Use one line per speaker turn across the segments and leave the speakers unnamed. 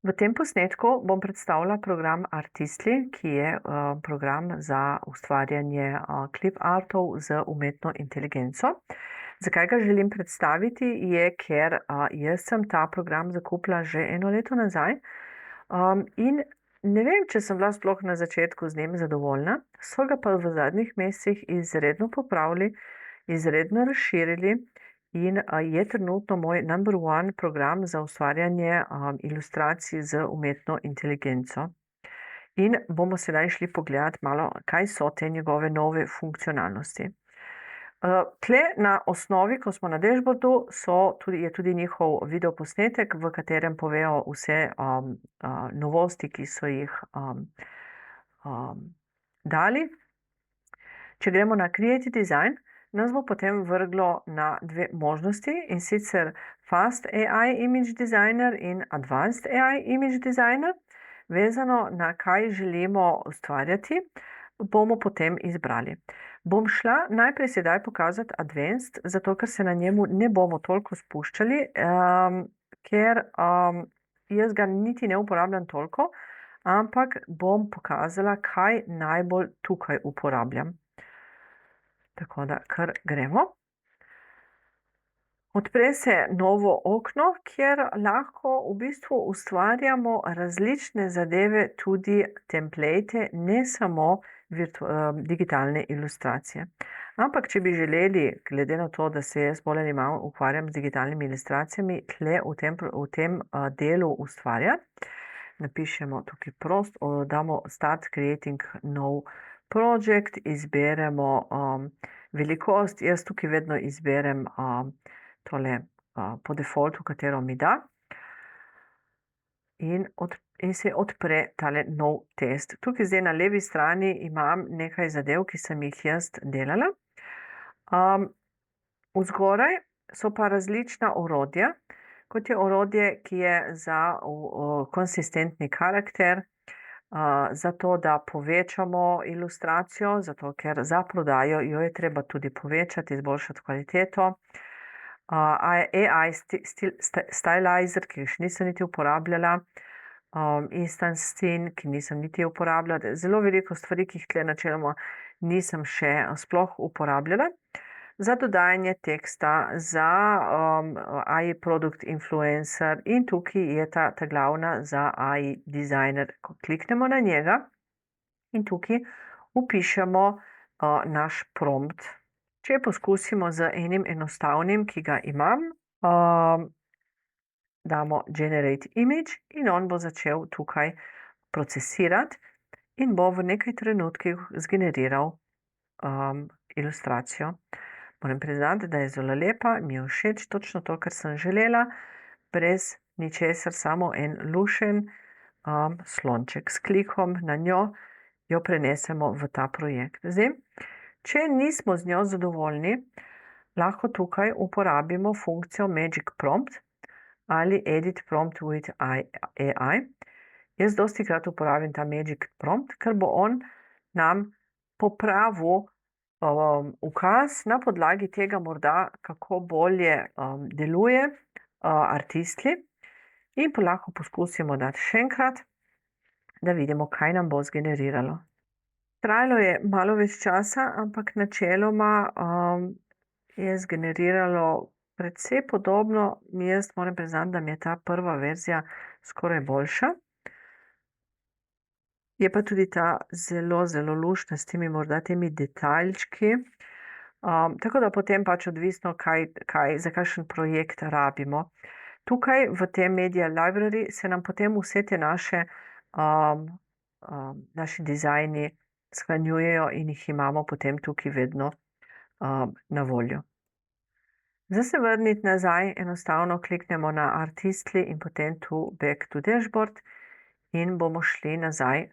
V tem posnetku bom predstavila program Artistly, ki je program za ustvarjanje clip artov z umetno inteligenco. Zakaj ga želim predstaviti, je, ker jaz sem ta program zakupila že 1 leto nazaj in ne vem, če sem bila sploh na začetku z njim zadovoljna, so ga pa v zadnjih mesecih izredno popravili, izredno razširili. In je trenutno moj number one program za ustvarjanje ilustracij z umetno inteligenco. In bomo sedaj šli pogledati malo, kaj so te njegove nove funkcionalnosti. Tle na osnovi, ko smo na dashboardu, je tudi njihov videoposnetek, v katerem povejo vse novosti, ki so jih dali. Če gremo na Create Design, nas bo potem vrglo na dve možnosti, in sicer Fast AI Image Designer in Advanced AI Image Designer. Vezano na kaj želimo ustvarjati, bomo potem izbrali. Bom šla najprej sedaj pokazati Advanced, zato ker se na njemu ne bomo toliko spuščali, ker jaz ga niti ne uporabljam toliko, ampak bom pokazala, kaj najbolj tukaj uporabljam. Tako da kar gremo. Odpre se novo okno, kjer lahko v bistvu ustvarjamo različne zadeve, tudi template, ne samo digitalne ilustracije. Ampak, če bi želeli, glede na to, da se jaz bolj ali manj ukvarjam z digitalnimi ilustracijami, tle v tem delu ustvarjati, napišemo tukaj damo Start Creating Now Project, izberemo velikost, jaz tukaj vedno izberem tole po defaultu, katero mi da, in se odpre tale nov test. Tukaj zdaj na levi strani imam nekaj zadev, ki sem jih jaz delala. Vzgoraj so pa različna orodja, kot je orodje, ki je za konsistentni karakter, zato da povečamo ilustracijo, zato ker za prodajo jo je treba tudi povečati, izboljšati kvaliteto. AI Stylizer, ki še nisem niti uporabljala, Instant Scene, ki nisem niti uporabljala, zelo veliko stvari, ki jih tle načeloma nisem še sploh uporabljala. Za dodajanje teksta, za AI Product Influencer, in tukaj je ta glavna za AI Designer. Ko kliknemo na njega in tukaj vpišemo naš prompt. Če poskusimo z enim enostavnim, ki ga imam, damo Generate Image in on bo začel tukaj procesirati in bo v nekaj trenutkih zgeneriral ilustracijo. Moram priznati, da je zelo lepa, mi je všeč, točno to, kar sem želela, brez ničesar, samo en lušen slonček. S klikom na njo jo prenesemo v ta projekt. Zdaj, če nismo z njo zadovoljni, lahko tukaj uporabimo funkcijo Magic Prompt ali Edit Prompt with AI. Jaz dostikrat uporabim ta Magic Prompt, ker bo on nam popravil ukaz, na podlagi tega morda, kako bolje deluje Artistly, in pa lahko poskusimo dati še enkrat, da vidimo, kaj nam bo zgeneriralo. Trajalo je malo več časa, ampak načeloma je zgeneriralo precej podobno. Jaz moram priznati, da mi je ta prva verzija skoraj boljša. Je pa tudi ta zelo, zelo luštna s temi morda temi detajlčki. Tako da potem pač odvisno, za kakšen projekt rabimo. Tukaj v tem Media Library se nam potem vse te naši dizajni shranjujejo in jih imamo potem tukaj vedno na voljo. Za se vrniti nazaj, enostavno kliknemo na Artistly in potem tu Back to Dashboard in bomo šli nazaj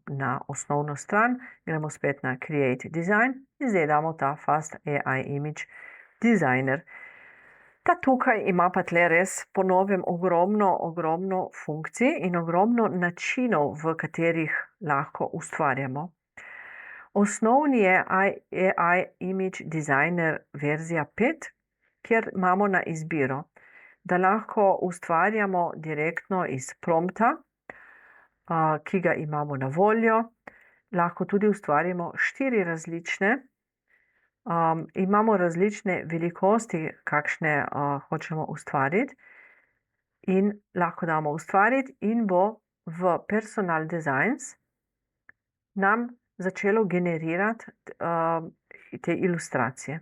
na osnovno stran, gremo spet na Create Design in zdaj damo ta Fast AI Image Designer. Ta tukaj ima pa tle res po novem ogromno funkcij in ogromno načinov, v katerih lahko ustvarjamo. Osnovni je AI Image Designer verzija 5, kjer imamo na izbiro da lahko ustvarjamo direktno iz prompta, ki ga imamo na voljo. Lahko tudi ustvarimo 4 različne. Imamo različne velikosti, kakšne hočemo ustvariti, in lahko damo ustvariti in bo v Personal Designs nam začelo generirati te ilustracije.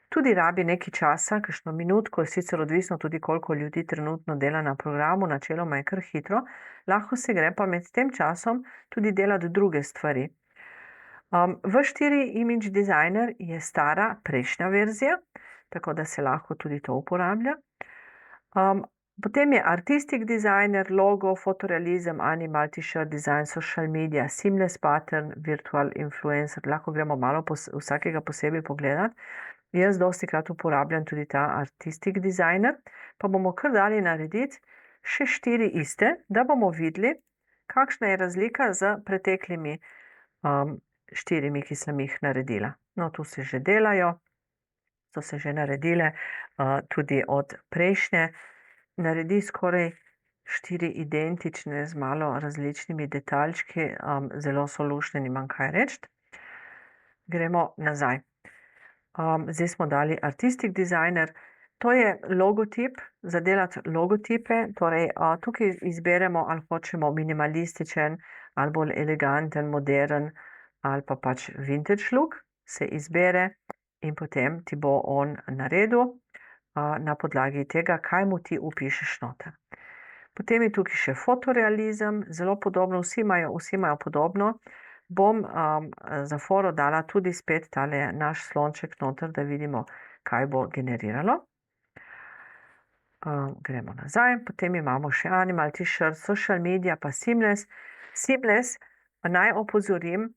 Tudi rabi nekaj časa, kakšno minutko, je sicer odvisno tudi, koliko ljudi trenutno dela na programu, načeloma je kar hitro, lahko se gre pa med tem časom tudi delati druge stvari. V4 Image Designer je stara prejšnja verzija, tako da se lahko tudi to uporablja. Potem je Artistic Designer, logo, fotorealizem, animal, t-shirt design, social media, seamless pattern, virtual influencer. Lahko gremo malo vsakega posebej pogledati. Jaz dostikrat uporabljam tudi ta Artistic Designer, pa bomo kar dali narediti še 4 iste, da bomo videli, kakšna je razlika z preteklimi 4, ki sem jih naredila. No, tu se že delajo, so se že naredile tudi od prejšnje. Naredi skoraj 4 identične z malo različnimi detaljčki, zelo so luštne, nimam kaj reči. Gremo nazaj. Zdaj smo dali Artistic Designer. To je logotip, za delati logotipe, torej tukaj izberemo, ali hočemo minimalističen, ali bolj eleganten, modern, ali pa pač vintage look, se izbere in potem ti bo on naredil na podlagi tega, kaj mu ti vpišeš noter. Potem je tukaj še fotorealizem, zelo podobno, vsi imajo podobno. Bom za foro dala tudi spet tale naš slonček noter, da vidimo, kaj bo generiralo. Gremo nazaj, potem imamo še animal, t-shirt, social media, pa seamless. Seamless, naj opozorim,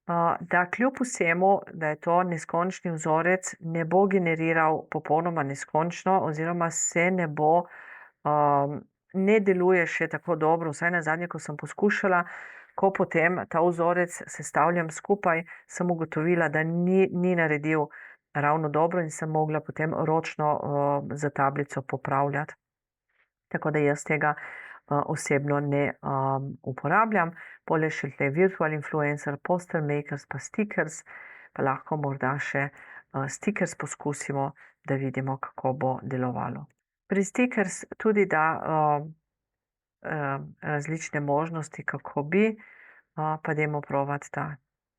da kljub vsemu, da je to neskončni vzorec, ne bo generiral popolnoma neskončno, oziroma se ne bo, ne deluje še tako dobro, vsaj nazadnje, ko sem poskušala, ko potem ta vzorec sestavljam skupaj, sem ugotovila, da ni naredil ravno dobro in sem mogla potem ročno za tablico popravljati. Tako da jaz tega osebno ne uporabljam. Poleg še tle virtual influencer, poster makers, pa stickers, pa lahko morda še stickers poskusimo, da vidimo, kako bo delovalo. Pri stickers tudi da različne možnosti, kako bi, pa dajmo probati ta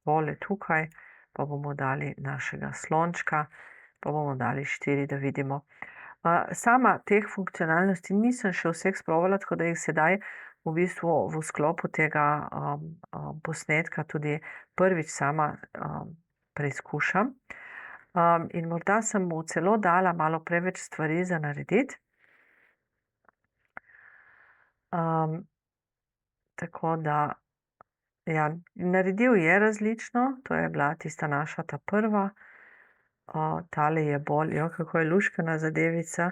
tole tukaj, pa bomo dali našega slončka, pa bomo dali 4, da vidimo. Sama teh funkcionalnosti nisem še vseh sprovala, tako da jih sedaj v bistvu v sklopu tega posnetka tudi prvič sama preizkušam. In morda sem mu celo dala malo preveč stvari za narediti. Tako da, ja, naredil je različno, to je bila tista naša ta prva. Tale je bolj, kako je luškana zadevica,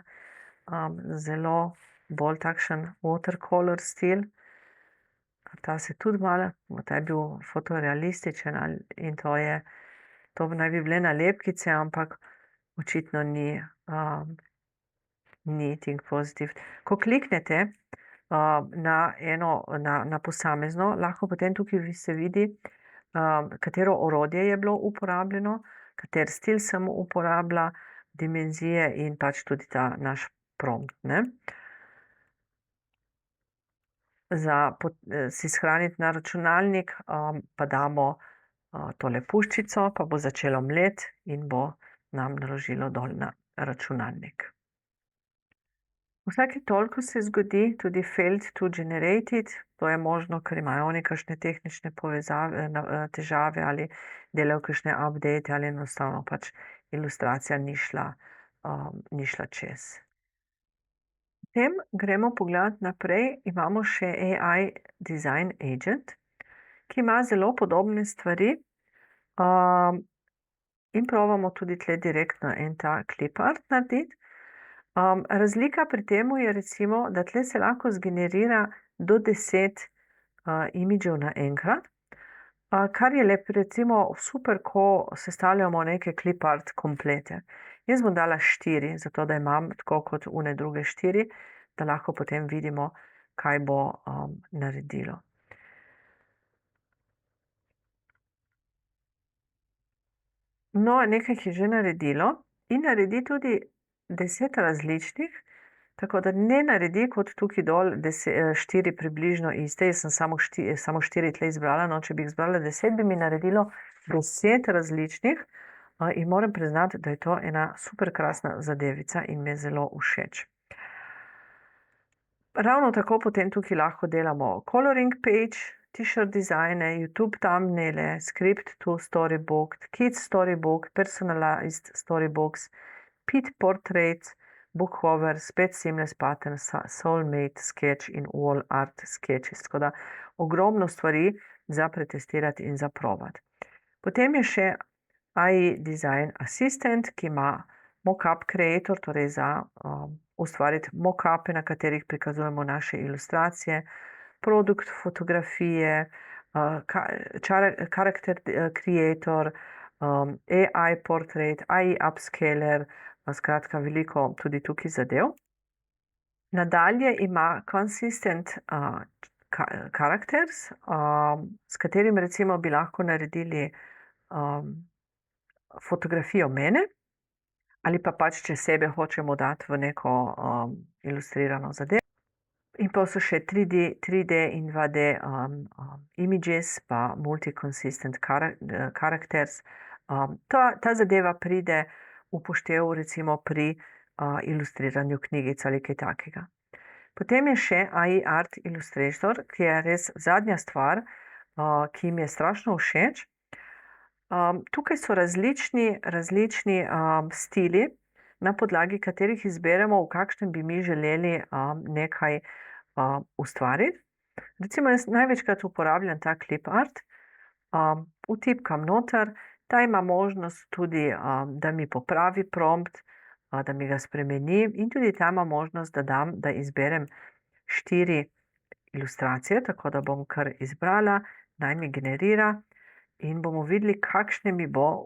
zelo bolj takšen watercolor stil. Ta se tudi malo, ta je bil fotorealističen in to naj bi bile nalepkice, ampak očitno ni think positive. Ko kliknete na posamezno, lahko potem tukaj se vidi, katero orodje je bilo uporabljeno, kater stil sem uporabila, dimenzije in pač tudi ta naš prompt, ne. Za si shraniti na računalnik, pa damo tole puščico, pa bo začelo mleti in bo nam naložilo dol na računalnik. Vsake toliko se zgodi tudi failed to generated, to je možno, ker imajo oni kakšne tehnične težave ali delajo kakšne update ali enostavno pač ilustracija ni šla čez. Potem gremo pogledat naprej, imamo še AI Design Agent, ki ima zelo podobne stvari in probamo tudi tle direktno en ta clip art narediti. Razlika pri temu je recimo, da tle se lahko zgenerira do 10 imidžev naenkrat, kar je recimo super, ko sestavljamo neke clip art komplete. Jaz bom dala 4, zato da imam tako kot une druge 4, da lahko potem vidimo, kaj bo naredilo. No, nekaj jih je že naredilo in naredi tudi 10 različnih, tako da ne naredi kot tukaj dol 4 približno iste. Jaz sem samo 4 tle izbrala, no, če bi jih izbrala 10, bi mi naredilo 10 različnih in moram priznati, da je to ena super krasna zadevica in mi je zelo všeč. Ravno tako potem tukaj lahko delamo coloring page, t-shirt dizajne, YouTube thumbnaile, script to storybook, kids storybook, personalized storybooks, pit portraits, book cover, spet seamless patterns, soulmate sketch in wall art sketches. Tako da ogromno stvari za pretestirati in za provat. Potem je še AI Design Assistant, ki ima mockup creator, torej za ustvariti mockupe, na katerih prikazujemo naše ilustracije, produkt fotografije, character creator, AI portrait, AI upscaler, skratka veliko tudi tukaj zadev. Nadalje ima consistent characters, s katerim recimo bi lahko naredili fotografijo mene, ali pa pač, če sebe hočemo dati v neko ilustrirano zadevo. In pa so še 3D in 2D images, pa multi-consistent characters. Ta zadeva pride v poštev recimo pri ilustriranju knjigic ali kaj takega. Potem je še AI Art Illustrator, ki je res zadnja stvar, ki mi je strašno všeč. Tukaj so različni stili, na podlagi katerih izberemo, v kakšnem bi mi želeli nekaj ustvariti. Recimo jaz največkrat uporabljam ta clip art, vtipkam noter, ta ima možnost tudi, da mi popravi prompt, da mi ga spremeni in tudi ta ima možnost, da izberem 4 ilustracije, tako da bom kar izbrala, naj mi generira in bomo videli, kakšne mi bo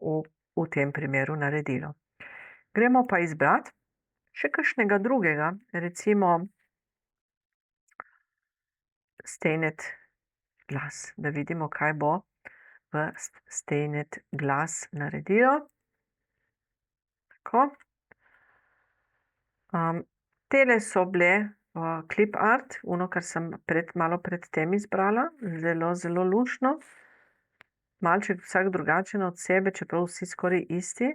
v tem primeru naredilo. Gremo pa izbrati še kakšnega drugega, recimo Stained Glass, da vidimo, kaj bo v Stained Glass naredilo. Tako. Tele so bile clip art, ono, kar sem malo pred tem izbrala, zelo, zelo luštno. Malček vsak drugačen od sebe, čeprav vsi skoraj isti,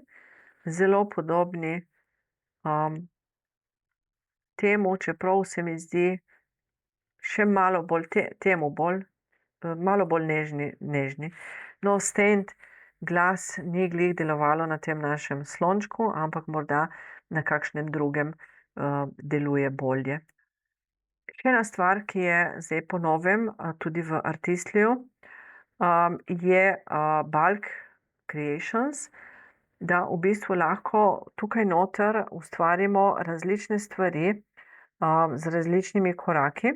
zelo podobni temu, čeprav se mi zdi še malo bolj malo bolj nežni. No, Stained Glass ni glih delovalo na tem našem slončku, ampak morda na kakšnem drugem deluje bolje. Še ena stvar, ki je zdaj po novem tudi v Artistliju, je Bulk Creations, da v bistvu lahko tukaj noter ustvarimo različne stvari z različnimi koraki.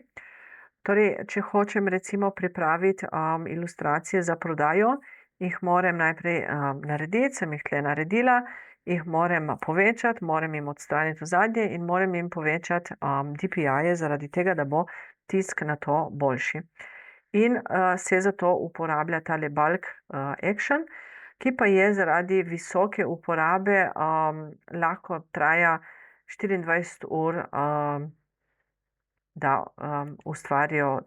Torej, če hočem recimo pripraviti ilustracije za prodajo, jih moram najprej narediti, sem jih tle naredila, jih moram povečati, moram jim odstraniti ozadje in moram jim povečati DPI-je zaradi tega, da bo tisk na to boljši. In se zato uporablja tale bulk action, ki pa je zaradi visoke uporabe lahko traja 24 ur, da ustvarijo,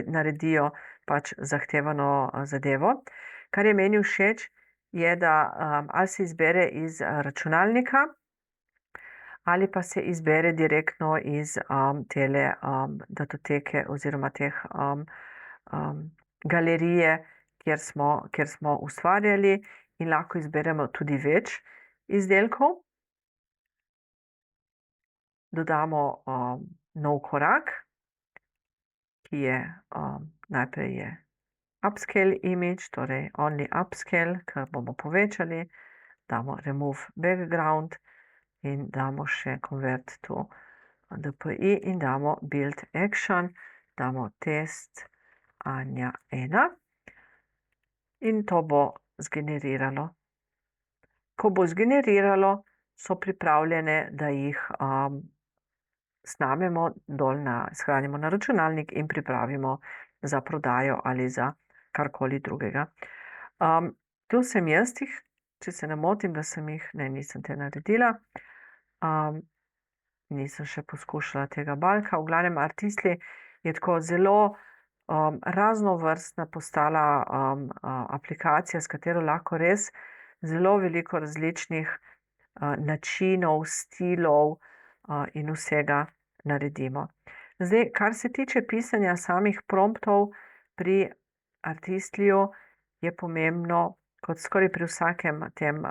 naredijo pač zahtevano zadevo. Kar je meni všeč, je, da ali se izbere iz računalnika, ali pa se izbere direktno iz tele datoteke oziroma teh galerije, kjer smo ustvarjali in lahko izberemo tudi več izdelkov. Dodamo nov korak, ki je najprej je upscale image, torej only upscale, ker bomo povečali, damo remove background in damo še convert to DPI in damo build action, damo test Anja 1 in to bo zgeneriralo. Ko bo zgeneriralo, so pripravljene, da jih snamemo dol shranimo na računalnik in pripravimo za prodajo ali za karkoli drugega. Tu sem jaz jih, če se ne motim, da sem jih, ne, nisem te naredila. Nisem še poskušala tega balka. V glavnem Artisli je tako zelo raznovrstna postala aplikacija, s katero lahko res zelo veliko različnih načinov, stilov in vsega naredimo. Zdaj, kar se tiče pisanja samih promptov pri Artistliju, je pomembno, kot skoraj pri vsakem tem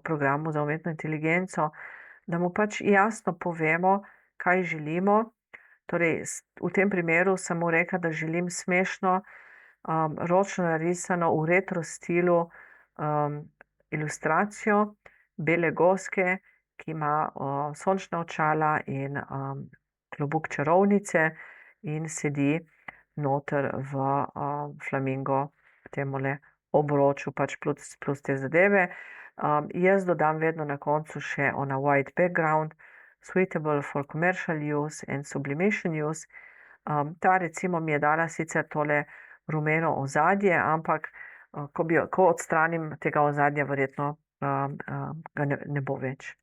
programu za umetno inteligenco, da mu pač jasno povemo, kaj želimo. Torej, v tem primeru sem mu rekla, da želim smešno, ročno narisano v retro stilu ilustracijo bele goske, ki ima sončna očala in klobuk čarovnice in sedi noter v flamingo temule obroču, pač plus te zadeve. Jaz dodam vedno na koncu še on a white background, suitable for commercial use and sublimation use. Ta recimo mi je dala sicer tole rumeno ozadje, ampak ko odstranim tega ozadja, verjetno ga ne bo več.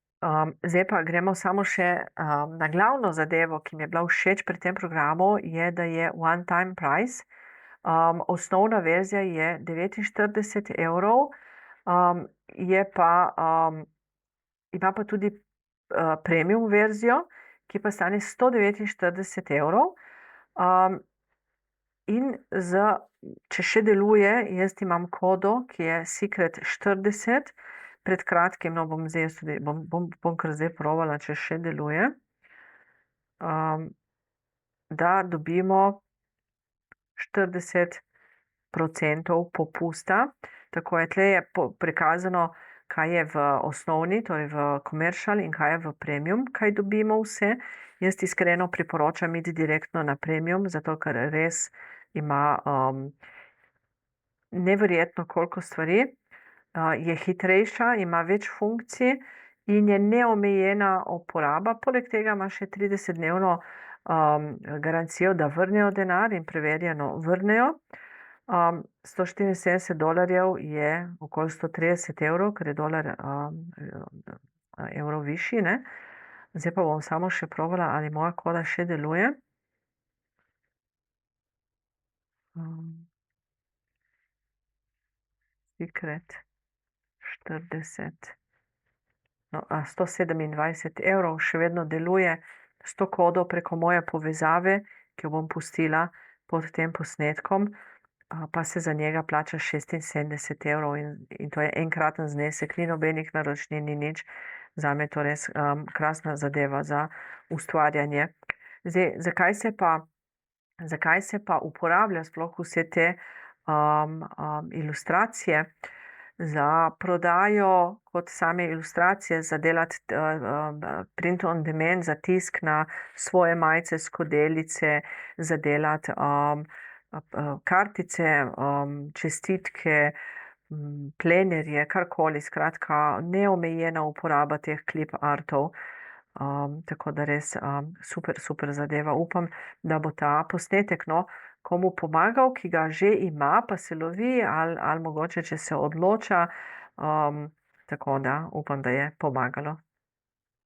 Zdaj pa gremo samo še na glavno zadevo, ki mi je bila všeč pri tem programu, je, da je one time price. Osnovna verzija je 49 evrov, je pa, ima pa tudi premium verzijo, ki pa stane 149 evrov. In če še deluje, jaz imam kodo, ki je Secret 40, pred kratkim, no bom zdaj tudi, bom kar zdaj provala, če še deluje, da dobimo 40% popusta. Tako je, tle je prikazano, kaj je v osnovni, torej v commercial in kaj je v premium, kaj dobimo vse. Jaz iskreno priporočam iti direktno na premium, zato ker res ima neverjetno koliko stvari. Je hitrejša, ima več funkcij in je neomejena uporaba. Poleg tega ima še 30-dnevno garancijo, da vrnejo denar in preverjeno vrnejo. $174 je okoli 130 evrov, ker je dolar evrov višji, ne. Zdaj pa bom samo še provala, ali moja koda še deluje. Secret 40. No, 127 evrov še vedno deluje s to kodo preko moje povezave, ki jo bom pustila pod tem posnetkom, pa se za njega plača 76 evrov in to je enkraten znesek, ni nobenih naročnin, ni nič. Zame je to res krasna zadeva za ustvarjanje. Zdaj, zakaj se pa uporablja sploh vse te ilustracije? Za prodajo kot same ilustracije, za delati print on demand, za tisk na svoje majice, skodelice, za delati kartice, čestitke, plenerje, karkoli, skratka, neomejena uporaba teh clip artov. Tako da res super, super zadeva. Upam, da bo ta posnetek, no, komu pomagal, ki ga že ima, pa se lovi, ali mogoče, če se odloča. Tako da upam, da je pomagalo.